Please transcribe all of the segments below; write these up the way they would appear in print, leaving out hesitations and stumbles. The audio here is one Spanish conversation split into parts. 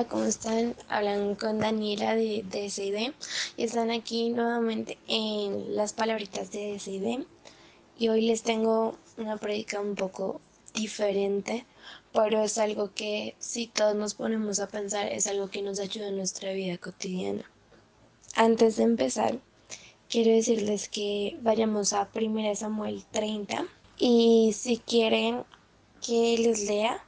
Hola, ¿cómo están? Hablan con Daniela de DCD y están aquí nuevamente en las palabritas de DCD y hoy les tengo una prédica un poco diferente, pero es algo que si todos nos ponemos a pensar es algo que nos ayuda en nuestra vida cotidiana. Antes de empezar, quiero decirles que vayamos a 1 Samuel 30 y si quieren que les lea,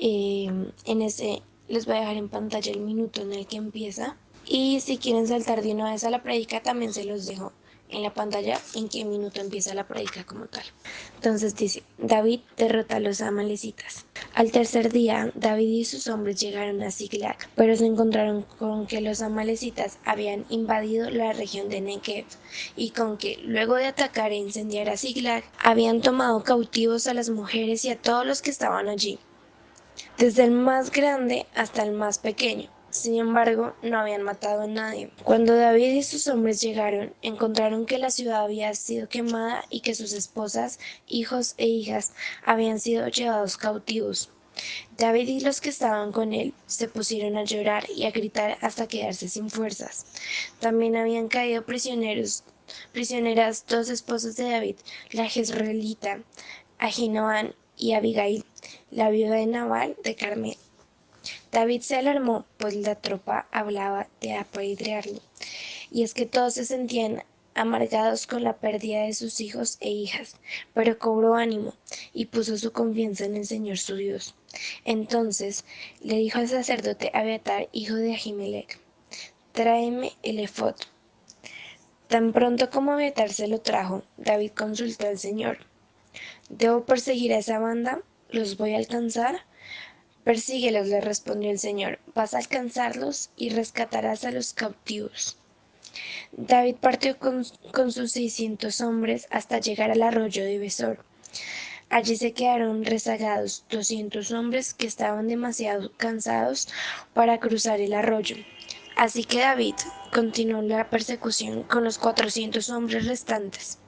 en ese les voy a dejar en pantalla el minuto en el que empieza. Y si quieren saltar de una vez a la prédica, también se los dejo en la pantalla en qué minuto empieza la prédica como tal. Entonces dice: David derrota a los amalecitas. Al tercer día, David y sus hombres llegaron a Ziklag, pero se encontraron con que los amalecitas habían invadido la región de Negev y con que, luego de atacar e incendiar a Ziklag, habían tomado cautivos a las mujeres y a todos los que estaban allí, desde el más grande hasta el más pequeño. Sin embargo, no habían matado a nadie. Cuando David y sus hombres llegaron, encontraron que la ciudad había sido quemada y que sus esposas, hijos e hijas habían sido llevados cautivos. David y los que estaban con él se pusieron a llorar y a gritar hasta quedarse sin fuerzas. También habían caído prisioneras dos esposas de David, la jezreelita Ahinoam y Abigail, la viuda de Nabal de Carmel. David se alarmó, pues la tropa hablaba de apedrearlo, y es que todos se sentían amargados con la pérdida de sus hijos e hijas, pero cobró ánimo y puso su confianza en el Señor su Dios. Entonces le dijo al sacerdote Abiatar, hijo de Ahimelech: tráeme el efod. Tan pronto como Abiatar se lo trajo, David consultó al Señor: ¿debo perseguir a esa banda? ¿Los voy a alcanzar? Persíguelos, le respondió el Señor, vas a alcanzarlos y rescatarás a los cautivos. David partió con sus 600 hombres hasta llegar al arroyo de Besor. Allí se quedaron rezagados 200 hombres que estaban demasiado cansados para cruzar el arroyo. Así que David continuó la persecución con los 400 hombres restantes.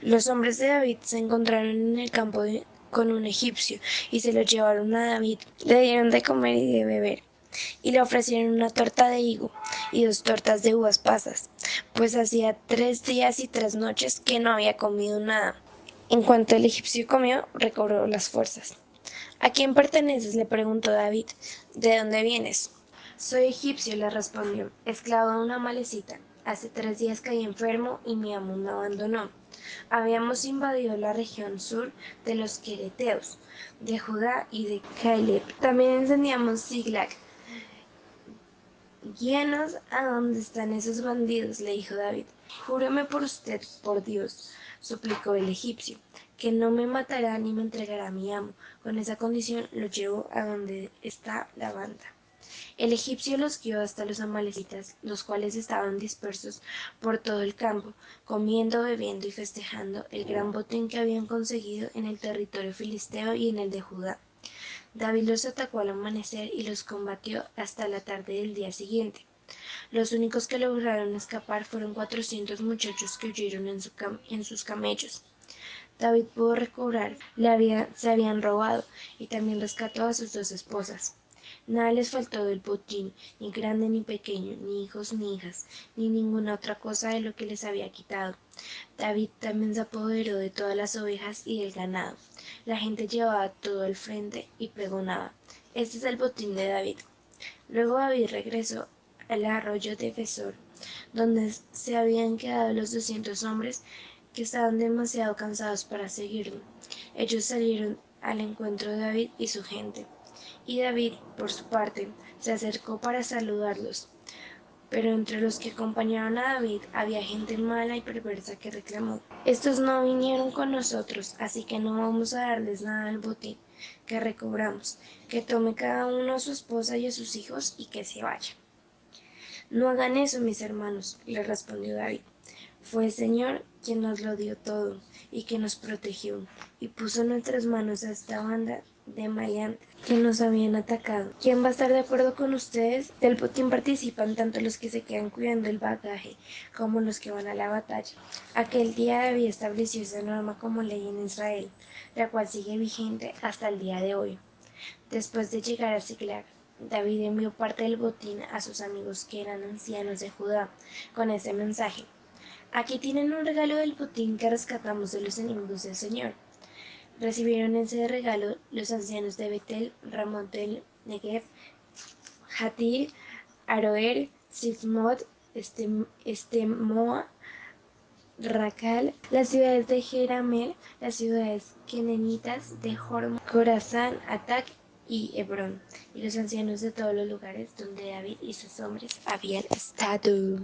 Los hombres de David se encontraron en el campo con un egipcio y se lo llevaron a David. Le dieron de comer y de beber y le ofrecieron una torta de higo y 2 tortas de uvas pasas, pues hacía 3 días y 3 noches que no había comido nada. En cuanto el egipcio comió, recobró las fuerzas. ¿A quién perteneces?, le preguntó David. ¿De dónde vienes? Soy egipcio, le respondió, esclavo de una amalecita. Hace 3 días caí enfermo y mi amo me abandonó. Habíamos invadido la región sur de los quereteos, de Judá y de Caleb. También incendiamos Ziklag. Guíanos a dónde están esos bandidos, le dijo David. Júreme por usted, por Dios, suplicó el egipcio, que no me matará ni me entregará a mi amo. Con esa condición lo llevo a donde está la banda. El egipcio los guió hasta los amalecitas, los cuales estaban dispersos por todo el campo, comiendo, bebiendo y festejando el gran botín que habían conseguido en el territorio filisteo y en el de Judá. David los atacó al amanecer y los combatió hasta la tarde del día siguiente. Los únicos que lograron escapar fueron 400 muchachos que huyeron en sus camellos. David pudo recobrar se habían robado y también rescató a sus 2 esposas. Nada les faltó del botín, ni grande ni pequeño, ni hijos ni hijas, ni ninguna otra cosa de lo que les había quitado. David también se apoderó de todas las ovejas y del ganado. La gente llevaba todo al frente y pregonaba: este es el botín de David. Luego David regresó al arroyo de Besor, donde se habían quedado los 200 hombres que estaban demasiado cansados para seguirlo. Ellos salieron al encuentro de David y su gente, y David, por su parte, se acercó para saludarlos. Pero entre los que acompañaban a David había gente mala y perversa que reclamó: estos no vinieron con nosotros, así que no vamos a darles nada del botín que recobramos. Que tome cada uno a su esposa y a sus hijos y que se vaya. No hagan eso, mis hermanos, le respondió David. Fue el Señor quien nos lo dio todo y que nos protegió y puso en nuestras manos a esta banda de maleantes que nos habían atacado. ¿Quién va a estar de acuerdo con ustedes? Del botín participan tanto los que se quedan cuidando el bagaje como los que van a la batalla. Aquel día David estableció esa norma como ley en Israel, la cual sigue vigente hasta el día de hoy. Después de llegar a Ziklag, David envió parte del botín a sus amigos que eran ancianos de Judá con este mensaje: aquí tienen un regalo del botín que rescatamos de los enemigos del Señor. Recibieron ese regalo los ancianos de Betel, Ramot del Negev, Jatir, Aroer, Sifmot, Estemoa, Racal, las ciudades de Jeramel, las ciudades kenenitas de Jormo, Corazán, Atac y Hebrón, y los ancianos de todos los lugares donde David y sus hombres habían estado.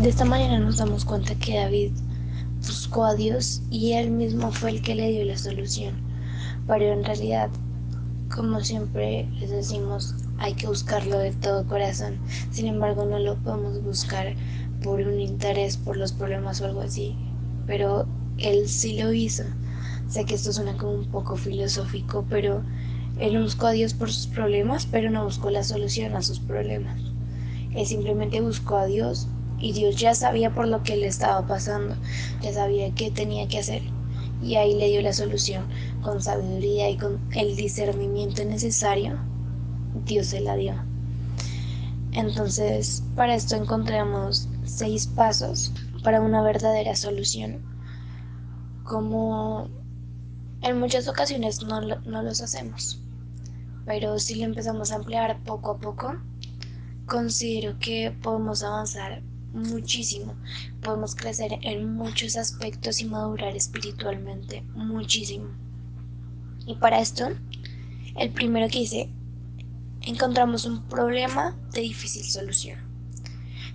De esta manera nos damos cuenta que David buscó a Dios y él mismo fue el que le dio la solución. Pero en realidad, como siempre les decimos, hay que buscarlo de todo corazón. Sin embargo, no lo podemos buscar por un interés, por los problemas o algo así. Pero él sí lo hizo. Sé que esto suena como un poco filosófico, pero él buscó a Dios por sus problemas, pero no buscó la solución a sus problemas. Él simplemente buscó a Dios y Dios ya sabía por lo que le estaba pasando, ya sabía qué tenía que hacer y ahí le dio la solución. Con sabiduría y con el discernimiento necesario, Dios se la dio. Entonces, para esto encontramos 6 pasos para una verdadera solución. Como en muchas ocasiones no los hacemos, pero si lo empezamos a emplear poco a poco, considero que podemos avanzar muchísimo, podemos crecer en muchos aspectos y madurar espiritualmente muchísimo. Y para esto, el primero que hice, encontramos un problema de difícil solución.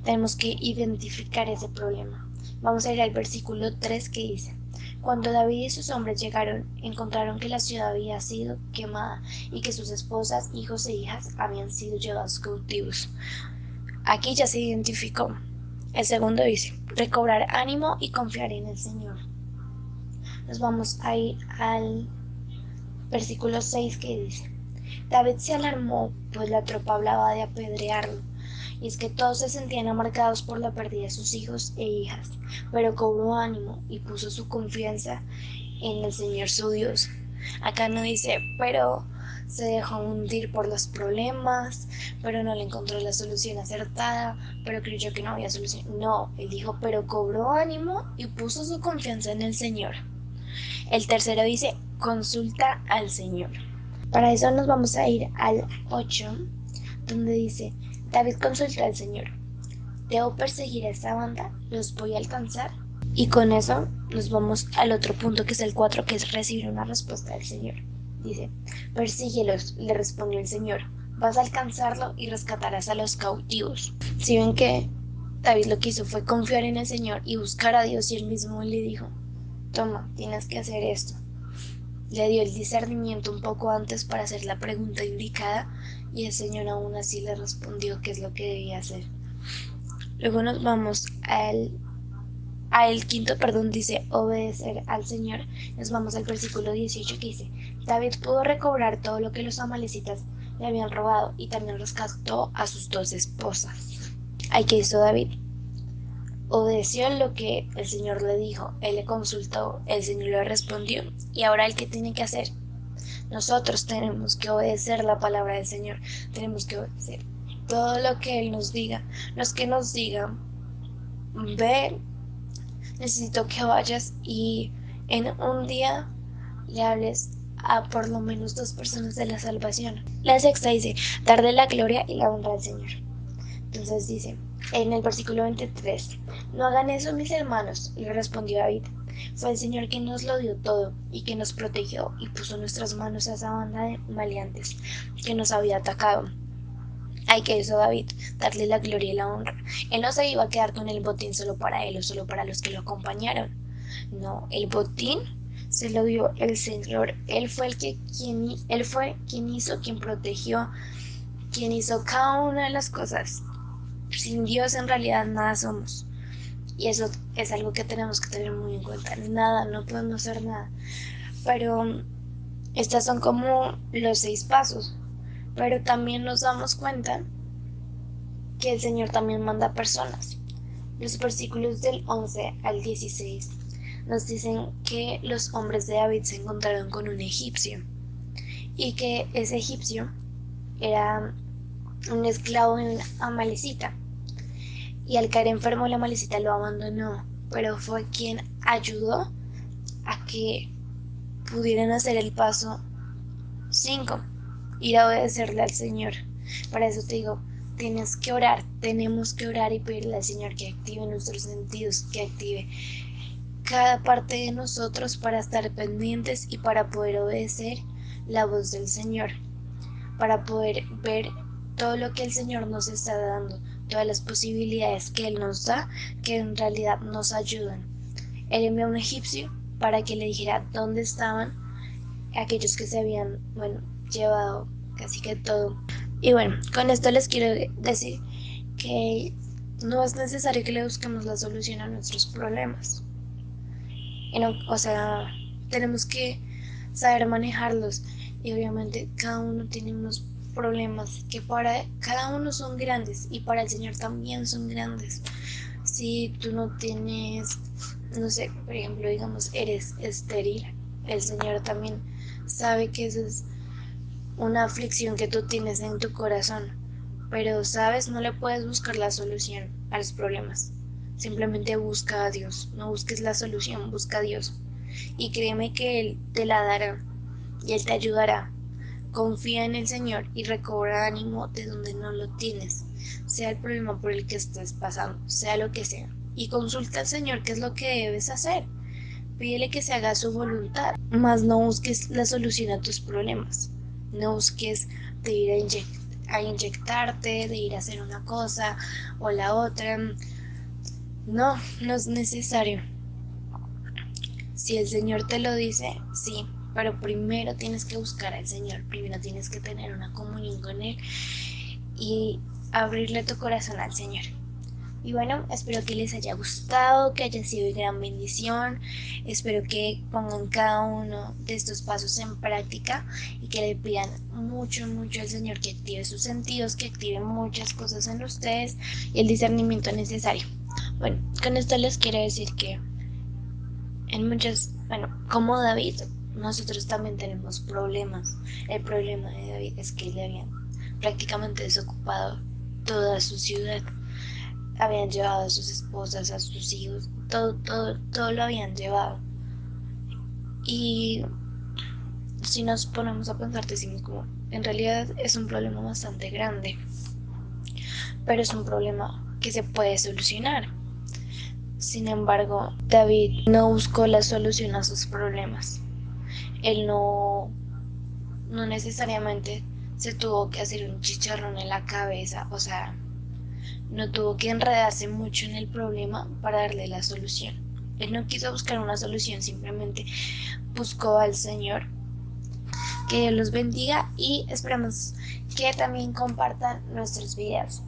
Tenemos que identificar ese problema. Vamos a ir al versículo 3 que dice: cuando David y sus hombres llegaron, encontraron que la ciudad había sido quemada y que sus esposas, hijos e hijas habían sido llevados cautivos. Aquí ya se identificó. El segundo dice: recobrar ánimo y confiar en el Señor. Nos vamos a ir al versículo 6 que dice: David se alarmó, pues la tropa hablaba de apedrearlo, y es que todos se sentían amargados por la pérdida de sus hijos e hijas, pero cobró ánimo y puso su confianza en el Señor su Dios. Acá no dice, pero se dejó hundir por los problemas, pero no le encontró la solución acertada, pero creyó que no había solución. No, él dijo, pero cobró ánimo y puso su confianza en el Señor. El tercero dice, consulta al Señor. Para eso nos vamos a ir al 8, donde dice, David consultó al Señor: ¿debo perseguir a esta banda? ¿Los voy a alcanzar? Y con eso nos vamos al otro punto, que es el 4, que es recibir una respuesta del Señor. Dice, persíguelos, le respondió el Señor, vas a alcanzarlo y rescatarás a los cautivos. Si ven que David lo que hizo fue confiar en el Señor y buscar a Dios, y él mismo le dijo, toma, tienes que hacer esto. Le dio el discernimiento un poco antes para hacer la pregunta indicada, y el Señor aún así le respondió qué es lo que debía hacer. Luego nos vamos al quinto, dice obedecer al Señor. Nos vamos al versículo 18 que dice, David pudo recobrar todo lo que los amalecitas le habían robado y también rescató a sus 2 esposas. ¿Qué hizo David? Obedeció lo que el Señor le dijo. Él le consultó, el Señor le respondió. Y ahora ¿el qué tiene que hacer? Nosotros tenemos que obedecer la palabra del Señor. Tenemos que obedecer todo lo que Él nos diga. Los que nos digan, ve, necesito que vayas y en un día le hables a por lo menos 2 personas de la salvación. La sexta dice, darle la gloria y la honra al Señor. Entonces dice, en el versículo 23, no hagan eso, mis hermanos, le respondió David. Fue el Señor quien nos lo dio todo y que nos protegió y puso en nuestras manos a esa banda de maleantes que nos había atacado. ¿Qué hizo David? Darle la gloria y la honra. Él no se iba a quedar con el botín solo para él o solo para los que lo acompañaron. No, el botín se lo dio el Señor. Él fue quien hizo, quien protegió, quien hizo cada una de las cosas. Sin Dios en realidad nada somos. Y eso es algo que tenemos que tener muy en cuenta. Nada, no podemos hacer nada. Pero estas son como los 6 pasos. Pero también nos damos cuenta que el Señor también manda personas. Los versículos del 11 al 16 nos dicen que los hombres de David se encontraron con un egipcio y que ese egipcio era un esclavo de una Amalecita. Y al caer enfermo la Amalecita lo abandonó, pero fue quien ayudó a que pudieran hacer el paso 5, ir a obedecerle al Señor. Para eso te digo, tienes que orar, tenemos que orar y pedirle al Señor que active nuestros sentidos, que active cada parte de nosotros para estar pendientes y para poder obedecer la voz del Señor, para poder ver todo lo que el Señor nos está dando, todas las posibilidades que Él nos da, que en realidad nos ayudan. Él envió a un egipcio para que le dijera dónde estaban aquellos que se habían, llevado casi que todo. Y bueno, con esto les quiero decir que no es necesario que le busquemos la solución a nuestros problemas. O sea, tenemos que saber manejarlos, y obviamente cada uno tiene unos problemas que para cada uno son grandes y para el Señor también son grandes. Si tú no tienes, no sé, por ejemplo, digamos, eres estéril, el Señor también sabe que esa es una aflicción que tú tienes en tu corazón, pero sabes, no le puedes buscar la solución a los problemas. Simplemente busca a Dios, no busques la solución, busca a Dios. Y créeme que Él te la dará y Él te ayudará. Confía en el Señor y recobra ánimo de donde no lo tienes, sea el problema por el que estés pasando, sea lo que sea. Y consulta al Señor qué es lo que debes hacer. Pídele que se haga su voluntad, mas no busques la solución a tus problemas. No busques de ir a inyectarte, de ir a hacer una cosa o la otra. No, no es necesario. Si el Señor te lo dice, sí, pero primero tienes que buscar al Señor, primero tienes que tener una comunión con Él y abrirle tu corazón al Señor. Y bueno, espero que les haya gustado, que haya sido de gran bendición. Espero que pongan cada uno de estos pasos en práctica y que le pidan mucho, mucho al Señor que active sus sentidos, que active muchas cosas en ustedes y el discernimiento necesario. Bueno, con esto les quiero decir que como David, nosotros también tenemos problemas. El problema de David es que le habían prácticamente desocupado toda su ciudad. Habían llevado a sus esposas, a sus hijos, todo lo habían llevado. Y si nos ponemos a pensar, decimos como, en realidad es un problema bastante grande, pero es un problema que se puede solucionar. Sin embargo, David no buscó la solución a sus problemas. Él no necesariamente se tuvo que hacer un chicharrón en la cabeza, o sea, no tuvo que enredarse mucho en el problema para darle la solución. Él no quiso buscar una solución, simplemente buscó al Señor. Que Dios los bendiga y esperamos que también compartan nuestros videos.